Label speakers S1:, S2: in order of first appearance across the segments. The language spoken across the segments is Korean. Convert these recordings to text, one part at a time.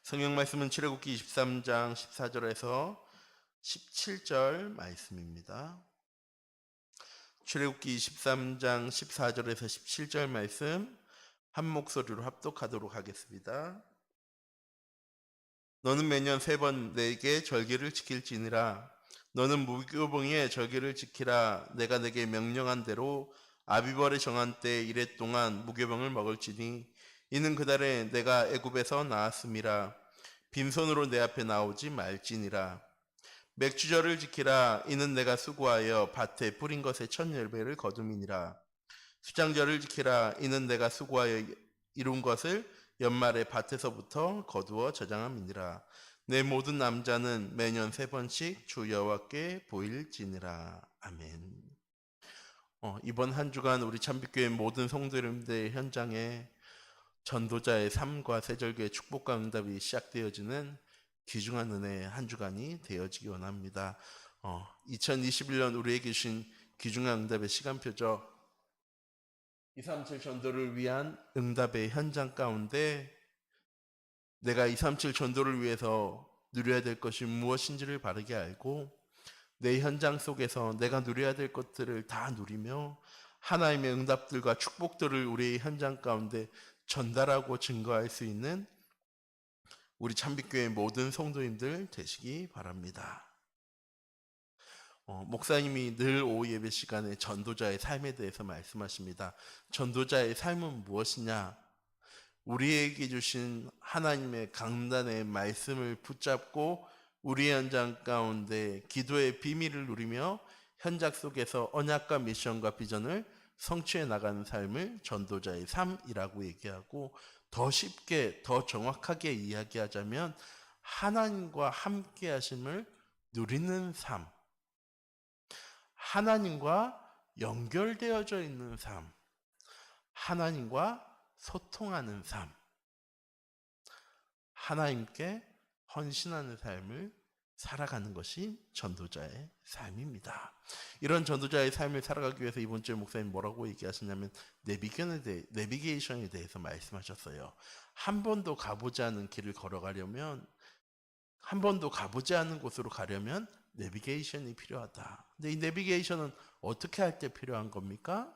S1: 성경 말씀은 출애굽기 23장 14절에서 17절 말씀입니다. 출애굽기 23장 14절에서 17절 말씀 한 목소리로 합독하도록 하겠습니다. 너는 매년 3번 내게 절기를 지킬지니라. 너는 무교봉의 절기를 지키라. 내가 내게 명령한 대로 아비벌에 정한 때 이래 동안 무교병을 먹을지니 이는 그달에 내가 애굽에서 나왔음이라. 빈손으로 내 앞에 나오지 말지니라. 맥주절을 지키라. 이는 내가 수고하여 밭에 뿌린 것의 첫 열매를 거둠이니라. 수장절을 지키라. 이는 내가 수고하여 이룬 것을 연말에 밭에서부터 거두어 저장함이니라. 내 모든 남자는 매년 3번씩 주 여호와께 보일지니라. 아멘. 이번 한 주간 우리 참빛교회 모든 성도님들 현장에 전도자의 삶과 세절기의 축복과 응답이 시작되어지는 귀중한 은혜의 한 주간이 되어지기 원합니다. 2021년 우리에게 주신 귀중한 응답의 시간표죠. 237 전도를 위한 응답의 현장 가운데 내가 237 전도를 위해서 누려야 될 것이 무엇인지를 바르게 알고 내 현장 속에서 내가 누려야 될 것들을 다 누리며 하나님의 응답들과 축복들을 우리의 현장 가운데 전달하고 증거할 수 있는 우리 참빛교회 모든 성도님들 되시기 바랍니다. 목사님이 늘 오후 예배 시간에 전도자의 삶에 대해서 말씀하십니다. 전도자의 삶은 무엇이냐? 우리에게 주신 하나님의 강단의 말씀을 붙잡고 우리 현장 가운데 기도의 비밀을 누리며 현장 속에서 언약과 미션과 비전을 성취해 나가는 삶을 전도자의 삶이라고 얘기하고, 더 쉽게 더 정확하게 이야기하자면 하나님과 함께 하심을 누리는 삶, 하나님과 연결되어져 있는 삶, 하나님과 소통하는 삶, 하나님께 헌신하는 삶을 살아가는 것이 전도자의 삶입니다. 이런 전도자의 삶을 살아가기 위해서 이번 주에 목사님 뭐라고 얘기하시냐면 내비게이션에 대해서 말씀하셨어요. 한 번도 가보지 않은 길을 걸어가려면, 한 번도 가보지 않은 곳으로 가려면 내비게이션이 필요하다. 근데 이 내비게이션은 어떻게 할 때 필요한 겁니까?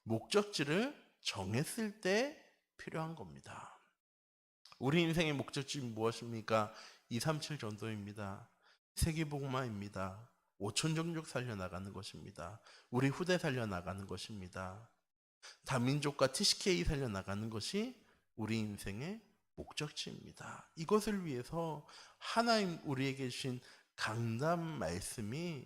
S1: 목적지를 정했을 때 필요한 겁니다. 우리 인생의 목적지는 무엇입니까? 237 전도입니다. 세계복음화입니다. 5천 종족 살려나가는 것입니다. 우리 후대 살려나가는 것입니다. 다민족과 TCK 살려나가는 것이 우리 인생의 목적지입니다. 이것을 위해서 하나님 우리에게 주신 강단 말씀이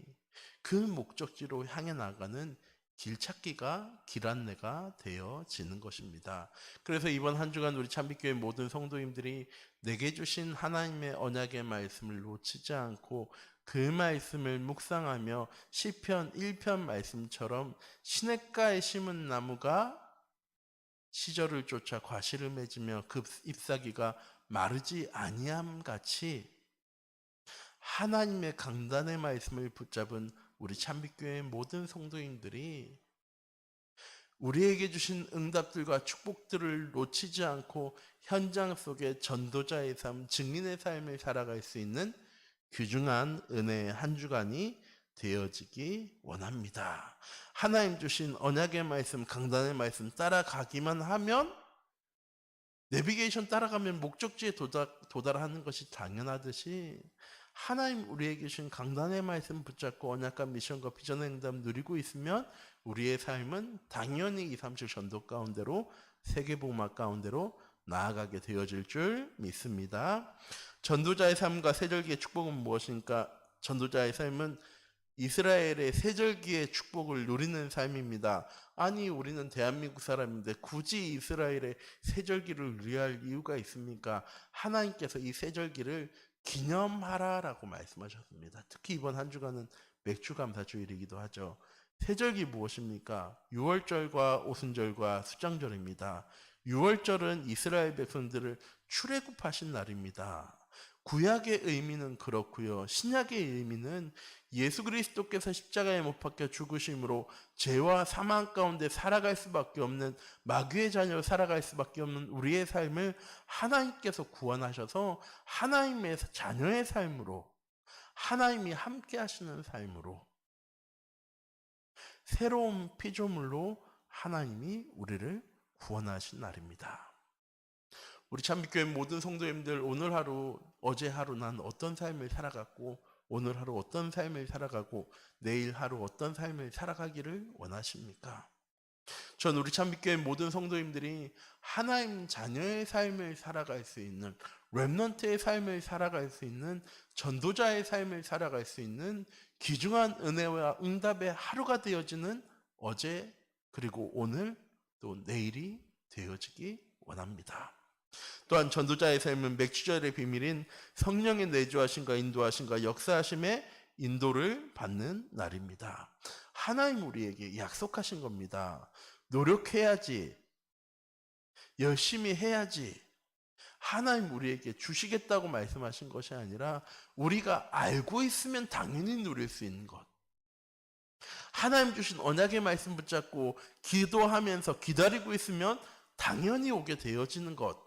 S1: 그 목적지로 향해 나가는 길찾기가, 길 안내가 되어지는 것입니다. 그래서 이번 한 주간 우리 참빛교회 모든 성도님들이 내게 주신 하나님의 언약의 말씀을 놓치지 않고 그 말씀을 묵상하며 시편 1편 말씀처럼 시냇가에 심은 나무가 시절을 쫓아 과실을 맺으며 그 잎사귀가 마르지 아니함 같이 하나님의 강단의 말씀을 붙잡은 우리 참빛교회의 모든 성도님들이 우리에게 주신 응답들과 축복들을 놓치지 않고 현장 속에 전도자의 삶, 증인의 삶을 살아갈 수 있는 귀중한 은혜의 한 주간이 되어지기 원합니다. 하나님 주신 언약의 말씀, 강단의 말씀 따라가기만 하면, 내비게이션 따라가면 목적지에 도달하는 것이 당연하듯이 하나님 우리에게 주신 강단의 말씀 붙잡고 언약과 미션과 비전의 응답 누리고 있으면 우리의 삶은 당연히 237 전도 가운데로, 세계복음화 가운데로 나아가게 되어질 줄 믿습니다. 전도자의 삶과 세절기의 축복은 무엇입니까? 전도자의 삶은 이스라엘의 세절기의 축복을 누리는 삶입니다. 아니, 우리는 대한민국 사람인데 굳이 이스라엘의 세절기를 누려야 할 이유가 있습니까? 하나님께서 이 세절기를 기념하라라고 말씀하셨습니다. 특히 이번 한 주간은 맥주감사주일이기도 하죠. 세절기 무엇입니까? 유월절과 오순절과 수장절입니다. 유월절은 이스라엘 백성들을 출애굽하신 날입니다. 구약의 의미는 그렇고요. 신약의 의미는 예수 그리스도께서 십자가에 못 박혀 죽으심으로 죄와 사망 가운데 살아갈 수밖에 없는, 마귀의 자녀로 살아갈 수밖에 없는 우리의 삶을 하나님께서 구원하셔서 하나님의 자녀의 삶으로, 하나님이 함께 하시는 삶으로, 새로운 피조물로 하나님이 우리를 구원하신 날입니다. 우리 참빛교회 모든 성도님들, 오늘 하루, 어제 하루 난 어떤 삶을 살아갔고, 오늘 하루 어떤 삶을 살아가고, 내일 하루 어떤 삶을 살아가기를 원하십니까? 전 우리 참빛교회 모든 성도님들이 하나님 자녀의 삶을 살아갈 수 있는, 렘넌트의 삶을 살아갈 수 있는, 전도자의 삶을 살아갈 수 있는 귀중한 은혜와 응답의 하루가 되어지는 어제, 그리고 오늘, 또 내일이 되어지기 원합니다. 또한 전도자의 삶은 맥주절의 비밀인 성령의 내주하심과 인도하심과 역사하심의 인도를 받는 날입니다. 하나님 우리에게 약속하신 겁니다. 노력해야지, 열심히 해야지, 하나님 우리에게 주시겠다고 말씀하신 것이 아니라 우리가 알고 있으면 당연히 누릴 수 있는 것. 하나님 주신 언약의 말씀 붙잡고 기도하면서 기다리고 있으면 당연히 오게 되어지는 것.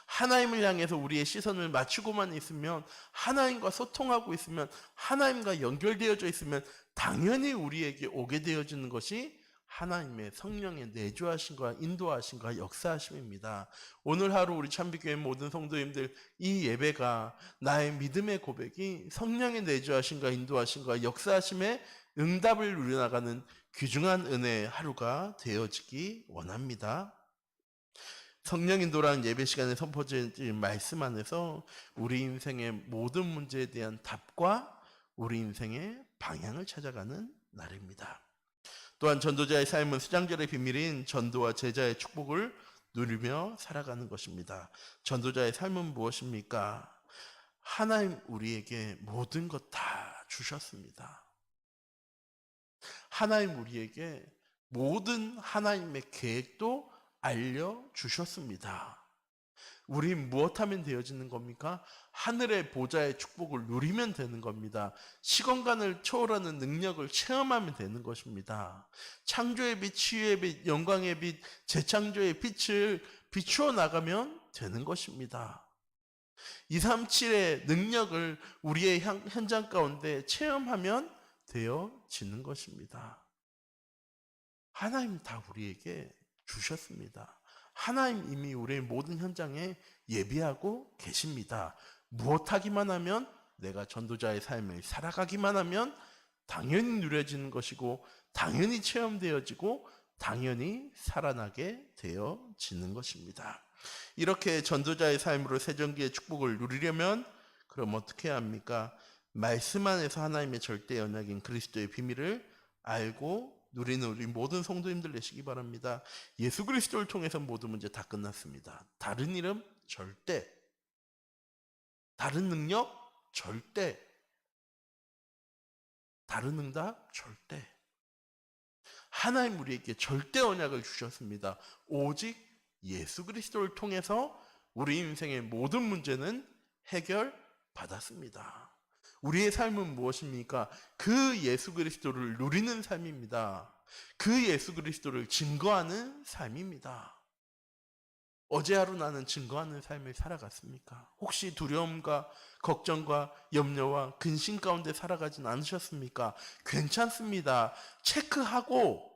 S1: 하나님을 향해서 우리의 시선을 맞추고만 있으면, 하나님과 소통하고 있으면, 하나님과 연결되어져 있으면 당연히 우리에게 오게 되어지는 것이 하나님의 성령의 내주하심과 인도하심과 역사하심입니다. 오늘 하루 우리 참빛교회 모든 성도님들, 이 예배가 나의 믿음의 고백이 성령의 내주하심과 인도하심과 역사하심의 응답을 누려나가는 귀중한 은혜의 하루가 되어지기 원합니다. 성령 인도라는 예배 시간에 선포된 말씀 안에서 우리 인생의 모든 문제에 대한 답과 우리 인생의 방향을 찾아가는 날입니다. 또한 전도자의 삶은 수장절의 비밀인 전도와 제자의 축복을 누리며 살아가는 것입니다. 전도자의 삶은 무엇입니까? 하나님 우리에게 모든 것 다 주셨습니다. 하나님 우리에게 모든 하나님의 계획도 알려주셨습니다. 우린 무엇하면 되어지는 겁니까? 하늘의 보좌의 축복을 누리면 되는 겁니다. 시공간을 초월하는 능력을 체험하면 되는 것입니다. 창조의 빛, 치유의 빛, 영광의 빛, 재창조의 빛을 비추어 나가면 되는 것입니다. 237의 능력을 우리의 현장 가운데 체험하면 되어지는 것입니다. 하나님 다 우리에게 주셨습니다. 하나님 이미 우리의 모든 현장에 예비하고 계십니다. 무엇하기만 하면, 내가 전도자의 삶을 살아가기만 하면 당연히 누려지는 것이고, 당연히 체험되어지고, 당연히 살아나게 되어지는 것입니다. 이렇게 전도자의 삶으로 새정기의 축복을 누리려면 그럼 어떻게 해야 합니까? 말씀 안에서 하나님의 절대 언약인 그리스도의 비밀을 알고 누리는 우리 모든 성도님들 되시기 바랍니다. 예수 그리스도를 통해서 모든 문제 다 끝났습니다. 다른 이름 절대, 다른 능력 절대, 다른 응답 절대. 하나님 우리에게 절대 언약을 주셨습니다. 오직 예수 그리스도를 통해서 우리 인생의 모든 문제는 해결받았습니다. 우리의 삶은 무엇입니까? 그 예수 그리스도를 누리는 삶입니다. 그 예수 그리스도를 증거하는 삶입니다. 어제 하루 나는 증거하는 삶을 살아갔습니까? 혹시 두려움과 걱정과 염려와 근심 가운데 살아가진 않으셨습니까? 괜찮습니다. 체크하고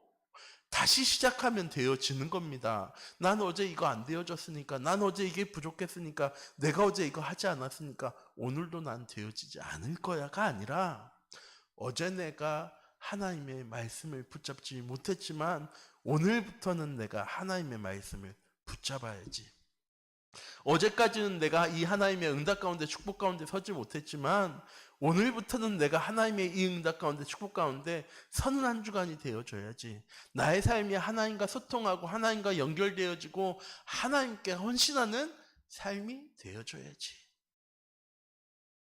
S1: 다시 시작하면 되어지는 겁니다. 난 어제 이거 안 되어졌으니까, 난 어제 이게 부족했으니까, 내가 어제 이거 하지 않았으니까 오늘도 난 되어지지 않을 거야가 아니라, 어제 내가 하나님의 말씀을 붙잡지 못했지만 오늘부터는 내가 하나님의 말씀을 붙잡아야지. 어제까지는 내가 이 하나님의 응답 가운데 축복 가운데 서지 못했지만 오늘부터는 내가 하나님의 이 응답 가운데 축복 가운데 서는 한 주간이 되어줘야지. 나의 삶이 하나님과 소통하고 하나님과 연결되어지고 하나님께 헌신하는 삶이 되어줘야지.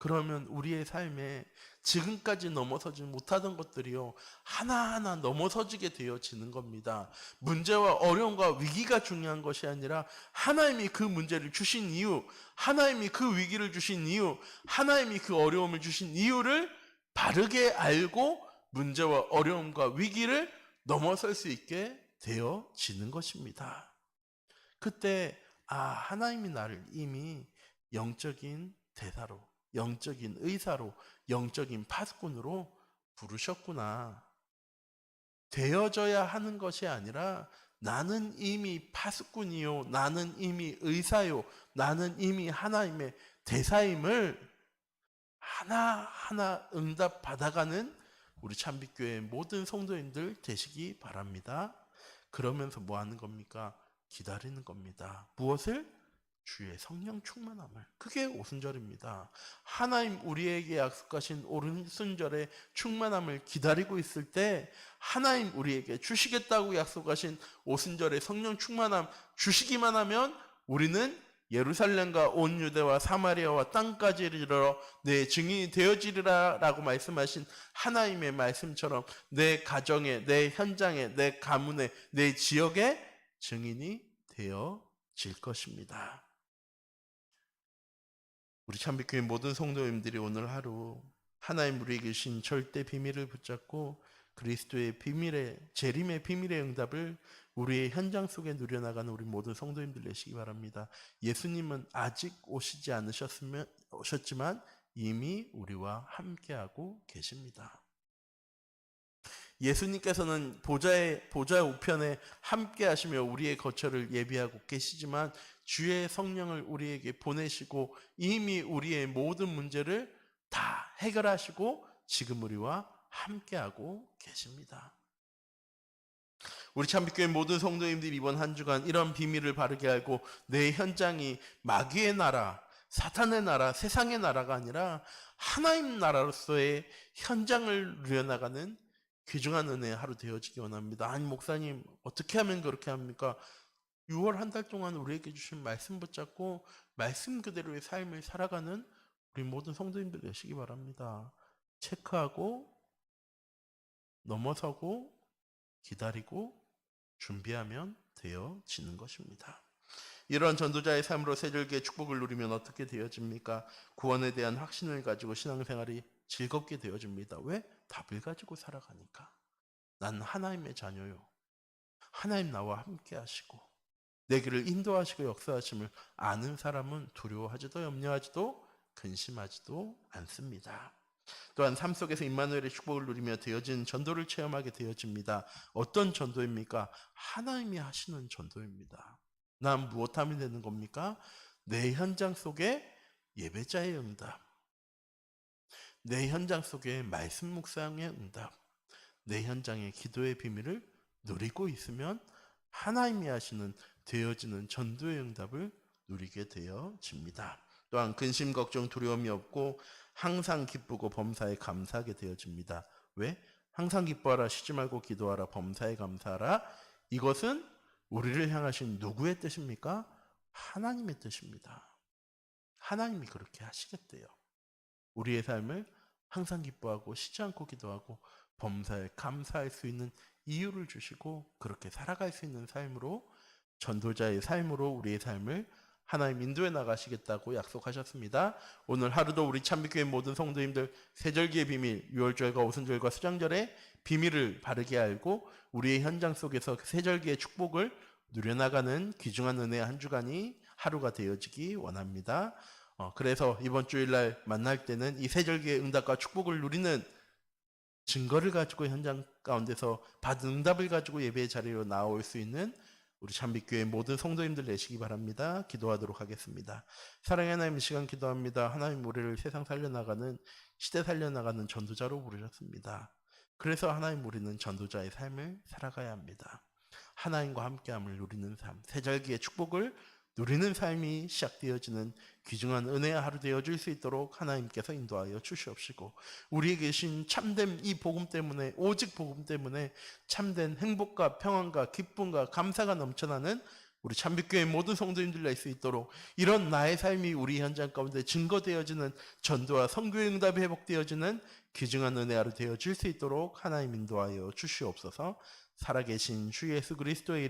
S1: 그러면 우리의 삶에 지금까지 넘어서지 못하던 것들이요, 하나하나 넘어서지게 되어지는 겁니다. 문제와 어려움과 위기가 중요한 것이 아니라 하나님이 그 문제를 주신 이유, 하나님이 그 위기를 주신 이유, 하나님이 그 어려움을 주신 이유를 바르게 알고 문제와 어려움과 위기를 넘어설 수 있게 되어지는 것입니다. 그때 하나님이 나를 이미 영적인 대사로, 영적인 의사로, 영적인 파수꾼으로 부르셨구나. 되어져야 하는 것이 아니라 나는 이미 파수꾼이요, 나는 이미 의사요, 나는 이미 하나님의 대사임을 하나하나 응답 받아가는 우리 참빛교회 모든 성도님들 되시기 바랍니다. 그러면서 뭐 하는 겁니까? 기다리는 겁니다. 무엇을? 주의 성령 충만함을. 그게 오순절입니다. 하나님 우리에게 약속하신 오순절의 충만함을 기다리고 있을 때 하나님 우리에게 주시겠다고 약속하신 오순절의 성령 충만함 주시기만 하면 우리는 예루살렘과 온 유대와 사마리아와 땅까지 이르러 내 증인이 되어지리라 라고 말씀하신 하나님의 말씀처럼 내 가정에, 내 현장에, 내 가문에, 내 지역에 증인이 되어질 것입니다. 우리 참빛교회 모든 성도님들이 오늘 하루 하나님 우리에게 주신 절대 비밀을 붙잡고 그리스도의 비밀의 재림의 비밀의 응답을 우리의 현장 속에 누려나가는 우리 모든 성도님들 되시기 바랍니다. 예수님은 아직 오시지 오셨지만 이미 우리와 함께하고 계십니다. 예수님께서는 보좌의 우편에 함께 하시며 우리의 거처를 예비하고 계시지만 주의 성령을 우리에게 보내시고 이미 우리의 모든 문제를 다 해결하시고 지금 우리와 함께하고 계십니다. 우리 참빛교회 모든 성도님들이 이번 한 주간 이런 비밀을 바르게 알고 내 현장이 마귀의 나라, 사탄의 나라, 세상의 나라가 아니라 하나님 나라로서의 현장을 누려나가는 귀중한 은혜의 하루 되어지기 원합니다. 아니 목사님 어떻게 하면 그렇게 합니까? 6월 한 달 동안 우리에게 주신 말씀 붙잡고 말씀 그대로의 삶을 살아가는 우리 모든 성도님들 되시기 바랍니다. 체크하고 넘어서고 기다리고 준비하면 되어지는 것입니다. 이러한 전도자의 삶으로 세절기의 축복을 누리면 어떻게 되어집니까? 구원에 대한 확신을 가지고 신앙생활이 즐겁게 되어집니다. 왜? 답을 가지고 살아가니까. 난 하나님의 자녀요. 하나님 나와 함께 하시고 내 길을 인도하시고 역사하심을 아는 사람은 두려워하지도 염려하지도 근심하지도 않습니다. 또한 삶 속에서 임마누엘의 축복을 누리며 되어진 전도를 체험하게 되어집니다. 어떤 전도입니까? 하나님이 하시는 전도입니다. 난 무엇하면 되는 겁니까? 내 현장 속에 예배자의 응답, 내 현장 속에 말씀 묵상의 응답, 내 현장의 기도의 비밀을 누리고 있으면 하나님이 하시는 되어지는 전도의 응답을 누리게 되어집니다. 또한 근심, 걱정, 두려움이 없고 항상 기쁘고 범사에 감사하게 되어집니다. 왜? 항상 기뻐하라, 쉬지 말고 기도하라, 범사에 감사하라. 이것은 우리를 향하신 누구의 뜻입니까? 하나님의 뜻입니다. 하나님이 그렇게 하시겠대요. 우리의 삶을 항상 기뻐하고 쉬지 않고 기도하고 범사에 감사할 수 있는 이유를 주시고 그렇게 살아갈 수 있는 삶으로 전도자의 삶으로 우리의 삶을 하나님 인도해 나가시겠다고 약속하셨습니다. 오늘 하루도 우리 참빛교회 모든 성도님들 세절기의 비밀, 유월절과 오순절과 수장절의 비밀을 바르게 알고 우리의 현장 속에서 세절기의 축복을 누려나가는 귀중한 은혜의 한 주간이 하루가 되어지기 원합니다. 그래서 이번 주일날 만날 때는 이 세절기의 응답과 축복을 누리는 증거를 가지고 현장 가운데서 받은 응답을 가지고 예배의 자리로 나올 수 있는 우리 참빛교회 모든 성도님들 되시기 바랍니다. 기도하도록 하겠습니다. 사랑의 하나님, 이 시간 기도합니다. 하나님 우리를 세상 살려나가는, 시대 살려나가는 전도자로 부르셨습니다. 그래서 하나님 우리는 전도자의 삶을 살아가야 합니다. 하나님과 함께함을 누리는 삶, 세절기의 축복을 누리는 삶이 시작되어지는 귀중한 은혜의 하루 되어질 수 있도록 하나님께서 인도하여 주시옵시고 우리에게 계신 참된 이 복음 때문에, 오직 복음 때문에 참된 행복과 평안과 기쁨과 감사가 넘쳐나는 우리 참빛교회 모든 성도님들 낼 수 있도록 이런 나의 삶이 우리 현장 가운데 증거되어지는 전도와 선교의 응답이 회복되어지는 귀중한 은혜 하루 되어질 수 있도록 하나님 인도하여 주시옵소서. 살아계신 주 예수 그리스도의